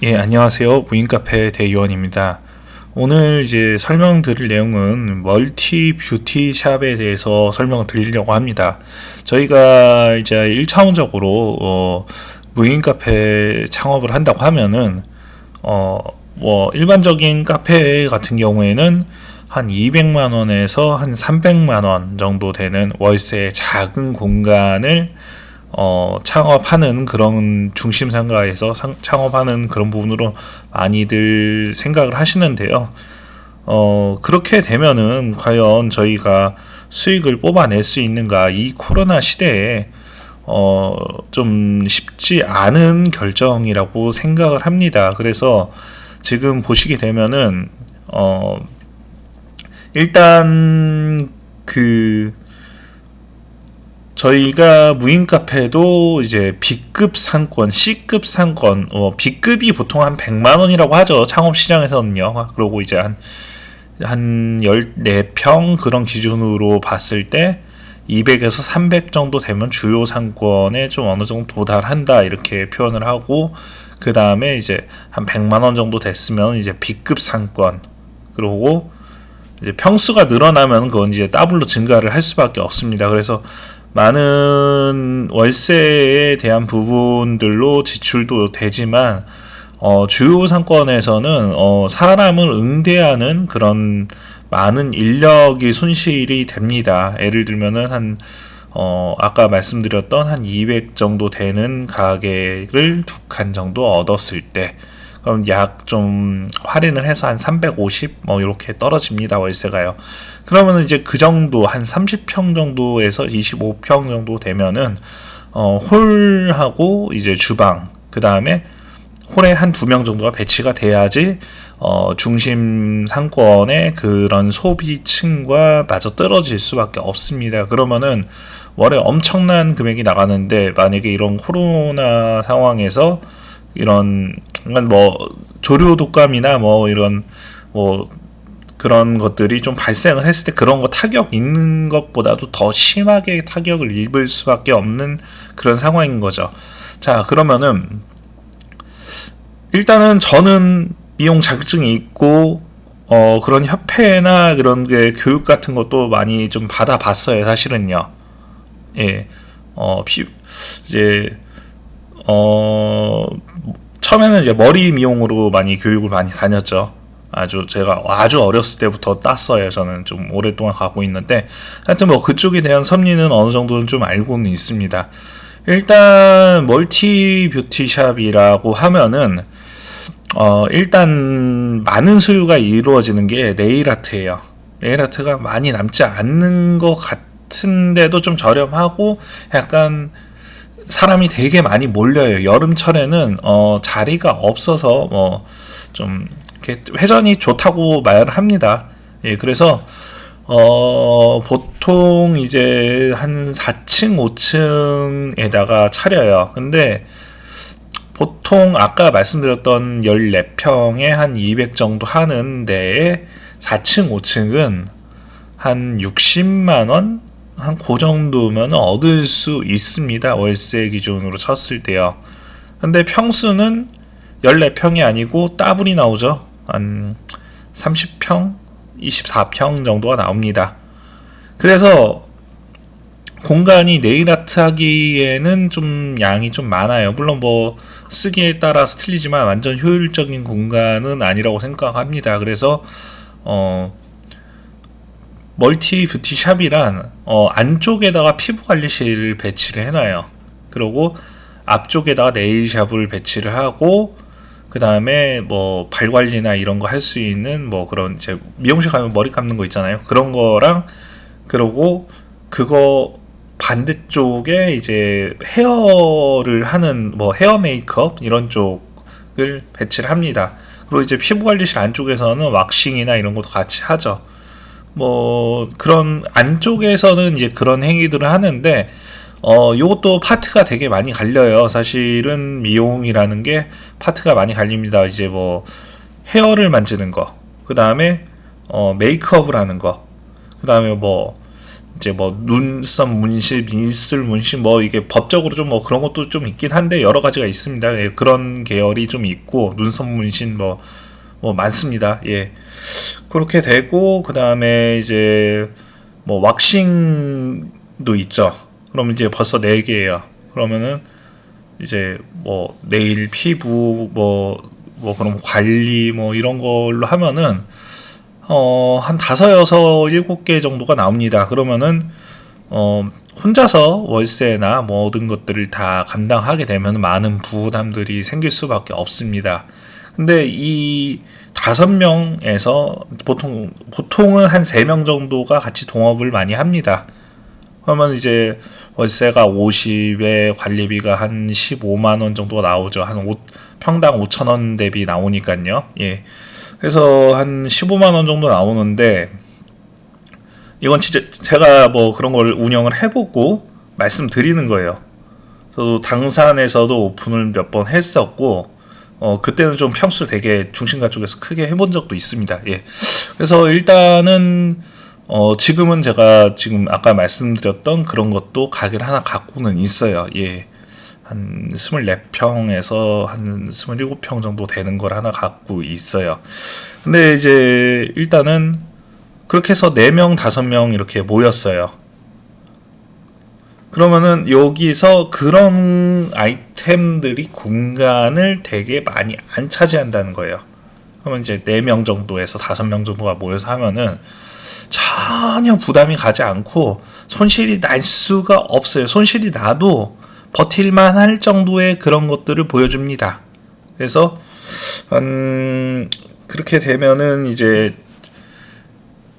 예, 안녕하세요. 무인카페 대의원입니다. 오늘 이제 설명드릴 내용은 멀티 뷰티 샵에 대해서 설명을 드리려고 합니다. 저희가 이제 1차원적으로 무인카페 창업을 한다고 하면은 일반적인 카페 같은 경우에는 한 200만 원에서 한 300만 원 정도 되는 월세 작은 공간을 창업하는 그런 중심 상가에서 창업하는 그런 부분으로 많이들 생각을 하시는데요. 그렇게 되면은 과연 저희가 수익을 뽑아낼 수 있는가? 이 코로나 시대에 좀 쉽지 않은 결정이라고 생각을 합니다. 그래서 지금 보시게 되면은 일단 저희가 무인 카페도 이제 B급 상권, C급 상권, B급이 보통 한 100만 원이라고 하죠. 창업 시장에서는요. 그리고 이제 한 14평 그런 기준으로 봤을 때 200에서 300 정도 되면 주요 상권에 좀 어느 정도 도달한다 이렇게 표현을 하고, 그 다음에 이제 한 100만 원 정도 됐으면 이제 B급 상권, 그리고 이제 평수가 늘어나면 그건 이제 더블로 증가를 할 수밖에 없습니다. 그래서 많은 월세에 대한 부분들로 지출도 되지만 주요 상권에서는 사람을 응대하는 그런 많은 인력이 손실이 됩니다. 예를 들면은 아까 말씀드렸던 한 200 정도 되는 가게를 2칸 정도 얻었을 때, 그럼 약 좀 할인을 해서 한 350 이렇게 떨어집니다, 월세가요. 그러면 이제 그 정도 한 30평 정도에서 25평 정도 되면은 홀하고 이제 주방, 그 다음에 홀에 한 2명 정도가 배치가 돼야지 중심 상권의 그런 소비층과 마저 떨어질 수밖에 없습니다. 그러면은 월에 엄청난 금액이 나가는데, 만약에 이런 코로나 상황에서 이런 조류 독감이나 이런 그런 것들이 좀 발생을 했을 때 그런 거 타격 있는 것보다도 더 심하게 타격을 입을 수밖에 없는 그런 상황인 거죠. 자, 그러면은 일단은 저는 미용 자격증이 있고 그런 협회나 그런 게 교육 같은 것도 많이 좀 받아봤어요, 사실은요. 예, 이제 처음에는 이제 머리 미용으로 많이 교육을 많이 다녔죠. 제가 아주 어렸을 때부터 땄어요. 저는 좀 오랫동안 가고 있는데, 하여튼 그쪽에 대한 섭리는 어느 정도는 좀 알고는 있습니다. 일단 멀티 뷰티샵이라고 하면은 일단 많은 수요가 이루어지는 게 네일 아트예요. 네일 아트가 많이 남지 않는 것 같은데도 좀 저렴하고 약간 사람이 되게 많이 몰려요. 여름철에는 자리가 없어서 좀 이렇게 회전이 좋다고 말을 합니다. 예, 그래서 보통 이제 한 4층, 5층에다가 차려요. 근데 보통 아까 말씀드렸던 14평에 한 200 정도 하는 데에 4층, 5층은 한 60만 원? 한 그 정도면 얻을 수 있습니다. 월세 기준으로 쳤을 때요. 근데 평수는 14평이 아니고 따블이 나오죠. 한 30평, 24평 정도가 나옵니다. 그래서 공간이 네일 아트 하기에는 좀 양이 좀 많아요. 물론 쓰기에 따라서 틀리지만 완전 효율적인 공간은 아니라고 생각합니다. 그래서 멀티 뷰티샵이란 안쪽에다가 피부관리실을 배치를 해놔요. 그리고 앞쪽에다가 네일샵을 배치를 하고, 그 다음에 발관리나 이런 거 할 수 있는 그런 이제 미용실 가면 머리 감는 거 있잖아요. 그런 거랑, 그리고 그거 반대쪽에 이제 헤어를 하는 헤어 메이크업 이런 쪽을 배치를 합니다. 그리고 이제 피부관리실 안쪽에서는 왁싱이나 이런 것도 같이 하죠. 그런 안쪽에서는 이제 그런 행위들을 하는데, 요것도 파트가 되게 많이 갈려요. 사실은 미용이라는 게 파트가 많이 갈립니다. 이제 헤어를 만지는 거, 그 다음에 메이크업을 하는 거, 그 다음에 이제 뭐 눈썹 문신, 입술 문신 뭐 이게 법적으로 좀 뭐 그런 것도 좀 있긴 한데 여러 가지가 있습니다. 예, 그런 계열이 좀 있고 눈썹 문신 뭐 많습니다. 예. 그렇게 되고 그다음에 이제 뭐 왁싱도 있죠. 그럼 이제 벌써 4개예요. 그러면은 이제 뭐 네일, 피부 뭐 그런 관리 뭐 이런 걸로 하면은 한 5, 6, 7개 정도가 나옵니다. 그러면은 혼자서 월세나 모든 것들을 다 감당하게 되면 많은 부담들이 생길 수밖에 없습니다. 근데 이 5명에서 보통은 한 3명 정도가 같이 동업을 많이 합니다. 그러면 이제 월세가 50에 관리비가 한 15만 원 정도가 나오죠. 한 평당 5천 원 대비 나오니까요. 예. 그래서 한 15만 원 정도 나오는데 이건 진짜 제가 뭐 그런 걸 운영을 해보고 말씀드리는 거예요. 저도 당산에서도 오픈을 몇 번 했었고 그때는 좀 평수 되게 중심가 쪽에서 크게 해본 적도 있습니다. 예. 그래서 일단은 지금은 제가 지금 아까 말씀드렸던 그런 것도 가게를 하나 갖고는 있어요. 예. 한 24평에서 한 27평 정도 되는 걸 하나 갖고 있어요. 근데 이제 일단은 그렇게 해서 4명, 5명 이렇게 모였어요. 그러면은 여기서 그런 아이템들이 공간을 되게 많이 안 차지한다는 거예요. 그러면 이제 4명 정도에서 5명 정도가 모여서 하면은 전혀 부담이 가지 않고 손실이 날 수가 없어요. 손실이 나도 버틸만 할 정도의 그런 것들을 보여줍니다. 그래서 그렇게 되면은 이제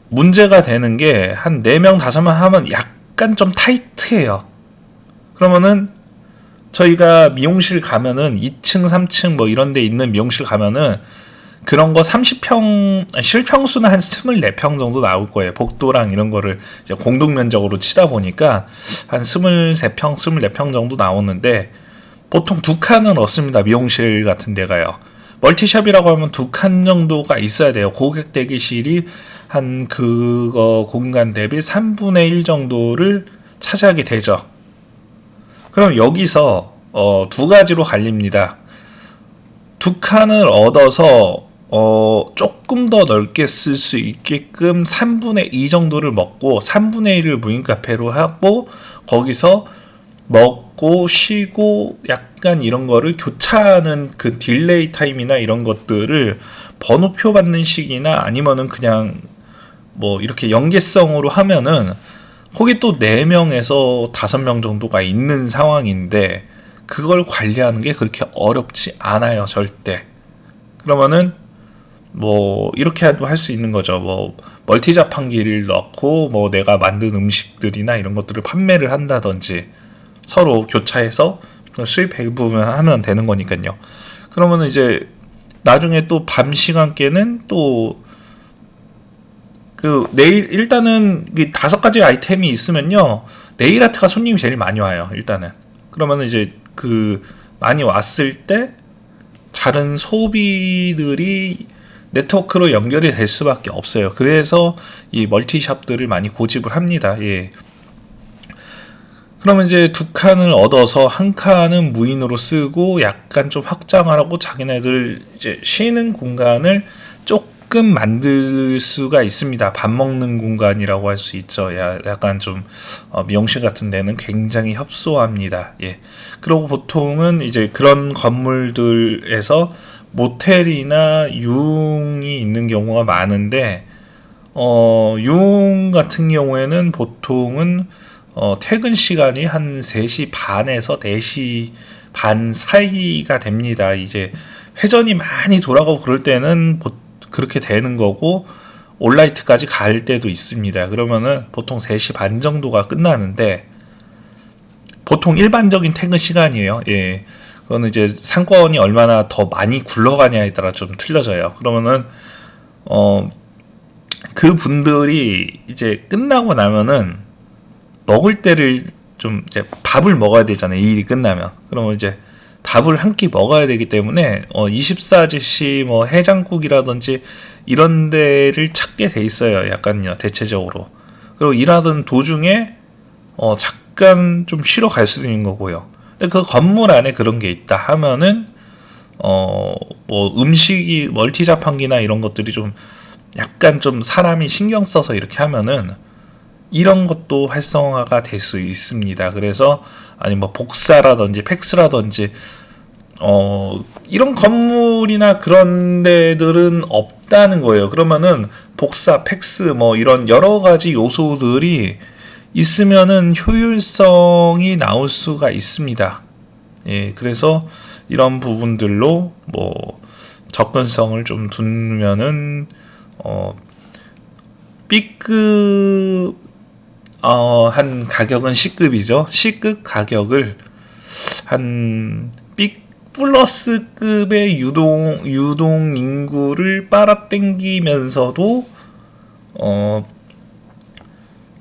문제가 되는 게 한 4명, 5명 하면 약간 좀 타이트해요. 그러면은 저희가 미용실 가면은 2층, 3층 뭐 이런 데 있는 미용실 가면은 그런 거 30평, 실평수는 한 24평 정도 나올 거예요. 복도랑 이런 거를 이제 공동 면적으로 치다 보니까 한 23평, 24평 정도 나오는데 보통 2칸은 얻습니다. 미용실 같은 데가요. 멀티샵이라고 하면 2칸 정도가 있어야 돼요. 고객 대기실이 한 그거 공간 대비 3분의 1 정도를 차지하게 되죠. 그럼 여기서 2가지로 갈립니다. 2칸을 얻어서 조금 더 넓게 쓸 수 있게끔 3분의 2 정도를 먹고 3분의 1을 무인 카페로 하고 거기서 먹고 쉬고 약간 이런 거를 교차하는 그 딜레이 타임이나 이런 것들을 번호표 받는 식이나 아니면은 그냥 뭐 이렇게 연계성으로 하면은 거기 또 4명에서 5명 정도가 있는 상황인데 그걸 관리하는 게 그렇게 어렵지 않아요. 절대. 그러면은 뭐 이렇게 할 수 있는 거죠. 뭐 멀티 자판기를 넣고 뭐 내가 만든 음식들이나 이런 것들을 판매를 한다든지 서로 교차해서 수입 배분을 하면 되는 거니까요. 그러면 이제 나중에 또 밤 시간께는 또 그 네일 일단은 5가지 아이템이 있으면요. 네일 아트가 손님이 제일 많이 와요. 일단은. 그러면 이제 그 많이 왔을 때 다른 소비들이 네트워크로 연결이 될 수밖에 없어요. 그래서 이 멀티샵들을 많이 고집을 합니다. 예. 그러면 이제 2칸을 얻어서 1칸은 무인으로 쓰고 약간 좀 확장하라고 자기네들 이제 쉬는 공간을 조금 만들 수가 있습니다. 밥 먹는 공간이라고 할 수 있죠. 약간 좀 미용실 같은 데는 굉장히 협소합니다. 예. 그리고 보통은 이제 그런 건물들에서 모텔이나 유흥이 있는 경우가 많은데 유흥 같은 경우에는 보통은 퇴근 시간이 한 3시 반에서 4시 반 사이가 됩니다. 이제 회전이 많이 돌아가고 그럴 때는 그렇게 되는 거고 올라이트까지 갈 때도 있습니다. 그러면은 보통 3시 반 정도가 끝나는데 보통 일반적인 퇴근 시간이에요. 예. 그거는 이제 상권이 얼마나 더 많이 굴러가냐에 따라 좀 틀려져요. 그러면은 그 분들이 이제 끝나고 나면은 먹을 때를 좀 이제 밥을 먹어야 되잖아요. 이 일이 끝나면. 그러면 이제 밥을 한 끼 먹어야 되기 때문에 24지시 뭐 해장국이라든지 이런 데를 찾게 돼 있어요. 약간요. 대체적으로. 그리고 일하던 도중에 잠깐 좀 쉬러 갈 수도 있는 거고요. 근데 그 건물 안에 그런 게 있다 하면은 뭐 음식이 멀티 자판기나 이런 것들이 좀 약간 좀 사람이 신경 써서 이렇게 하면은 이런 것도 활성화가 될 수 있습니다. 그래서 아니 뭐 복사라든지 팩스라든지 이런 건물이나 그런 데들은 없다는 거예요. 그러면은 복사, 팩스 뭐 이런 여러 가지 요소들이 있으면은 효율성이 나올 수가 있습니다. 예, 그래서 이런 부분들로 뭐 접근성을 좀 두면은 B급 한 가격은 C급이죠. C급 가격을 한 B 플러스급의 유동 인구를 빨아당기면서도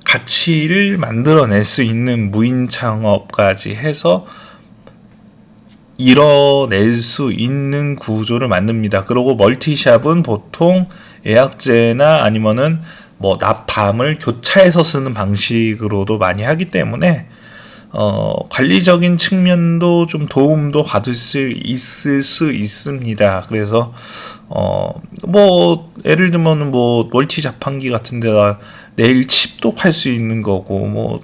가치를 만들어낼 수 있는 무인 창업까지 해서 이뤄낼 수 있는 구조를 만듭니다. 그리고 멀티샵은 보통 예약제나 아니면은 뭐 납밤을 교차해서 쓰는 방식으로도 많이 하기 때문에 관리적인 측면도 좀 도움도 받을 수 있을 수 있습니다. 그래서 뭐 예를 들면 뭐 멀티 자판기 같은 데다 네일 칩도 팔 수 있는 거고 뭐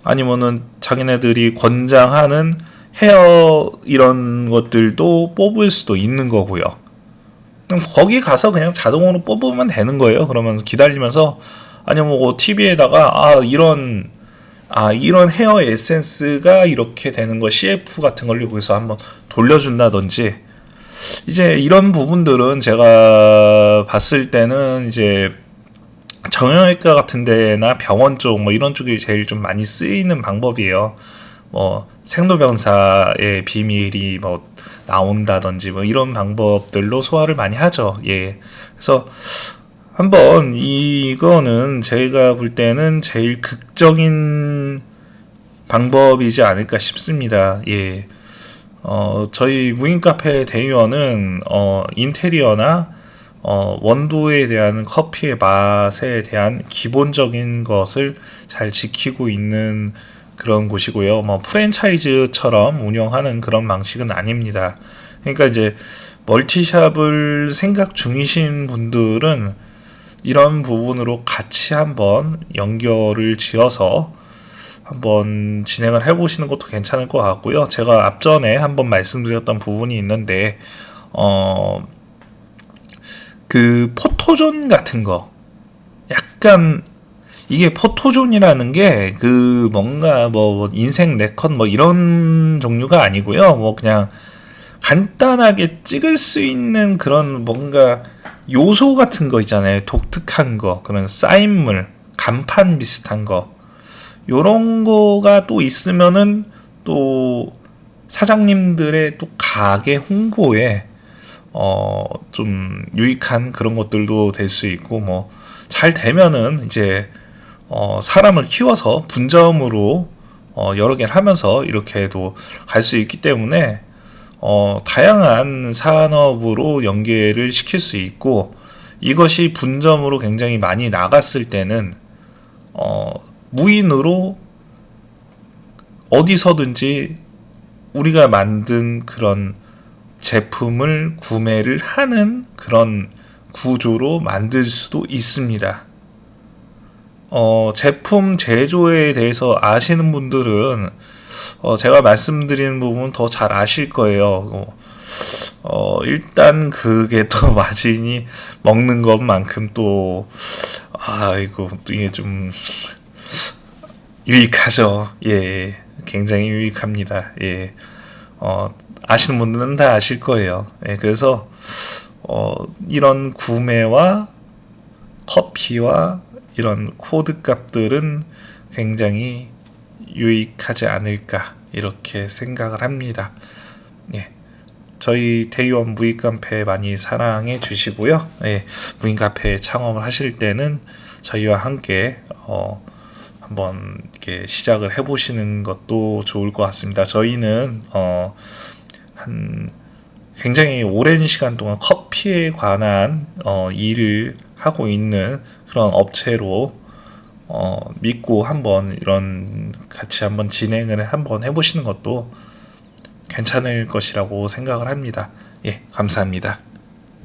아니면은 자기네들이 권장하는 헤어 이런 것들도 뽑을 수도 있는 거고요. 그럼 거기 가서 그냥 자동으로 뽑으면 되는 거예요. 그러면 기다리면서 아니면 뭐 TV에다가 이런 헤어 에센스가 이렇게 되는 거 CF 같은 걸 여기서 한번 돌려준다든지 이제 이런 부분들은 제가 봤을 때는 이제 정형외과 같은 데나 병원 쪽 뭐 이런 쪽이 제일 좀 많이 쓰이는 방법이에요. 뭐 생로병사의 비밀이 뭐 나온다든지 뭐 이런 방법들로 소화를 많이 하죠. 예. 그래서 한번 이거는 제가 볼 때는 제일 극적인 방법이지 않을까 싶습니다. 예. 저희 무인 카페 대의원은 인테리어나 원두에 대한 커피의 맛에 대한 기본적인 것을 잘 지키고 있는 그런 곳이고요. 뭐 프랜차이즈처럼 운영하는 그런 방식은 아닙니다. 그러니까 이제 멀티샵을 생각 중이신 분들은 이런 부분으로 같이 한번 연결을 지어서 한번 진행을 해보시는 것도 괜찮을 것 같고요. 제가 앞전에 한번 말씀드렸던 부분이 있는데 그 포토존 같은 거 약간 이게 포토존이라는 게 그 뭔가 뭐 인생 네컷 뭐 이런 종류가 아니고요. 뭐 그냥 간단하게 찍을 수 있는 그런 뭔가 요소 같은 거 있잖아요. 독특한 거, 그런 사인물, 간판 비슷한 거. 요런 거가 또 있으면은 또 사장님들의 또 가게 홍보에 좀 유익한 그런 것들도 될 수 있고 뭐 잘 되면은 이제 사람을 키워서 분점으로 여러 개를 하면서 이렇게도 갈 수 있기 때문에 다양한 산업으로 연계를 시킬 수 있고 이것이 분점으로 굉장히 많이 나갔을 때는 무인으로 어디서든지 우리가 만든 그런 제품을 구매를 하는 그런 구조로 만들 수도 있습니다. 제품 제조에 대해서 아시는 분들은 제가 말씀드리는 부분 더 잘 아실 거예요. 일단 그게 또 마진이 먹는 것만큼 또 이게 좀 유익하죠. 예, 굉장히 유익합니다. 예, 아시는 분들은 다 아실 거예요. 예, 그래서 이런 구매와 커피와 이런 코드 값들은 굉장히 유익하지 않을까 이렇게 생각을 합니다. 예, 저희 대의원 무인 카페 많이 사랑해 주시고요. 예, 무인 카페 창업을 하실 때는 저희와 함께 한번 이렇게 시작을 해보시는 것도 좋을 것 같습니다. 저희는 한 굉장히 오랜 시간 동안 커피에 관한 일을 하고 있는 그런 업체로 믿고 한번 이런 같이 한번 진행을 한번 해보시는 것도 괜찮을 것이라고 생각을 합니다. 예, 감사합니다.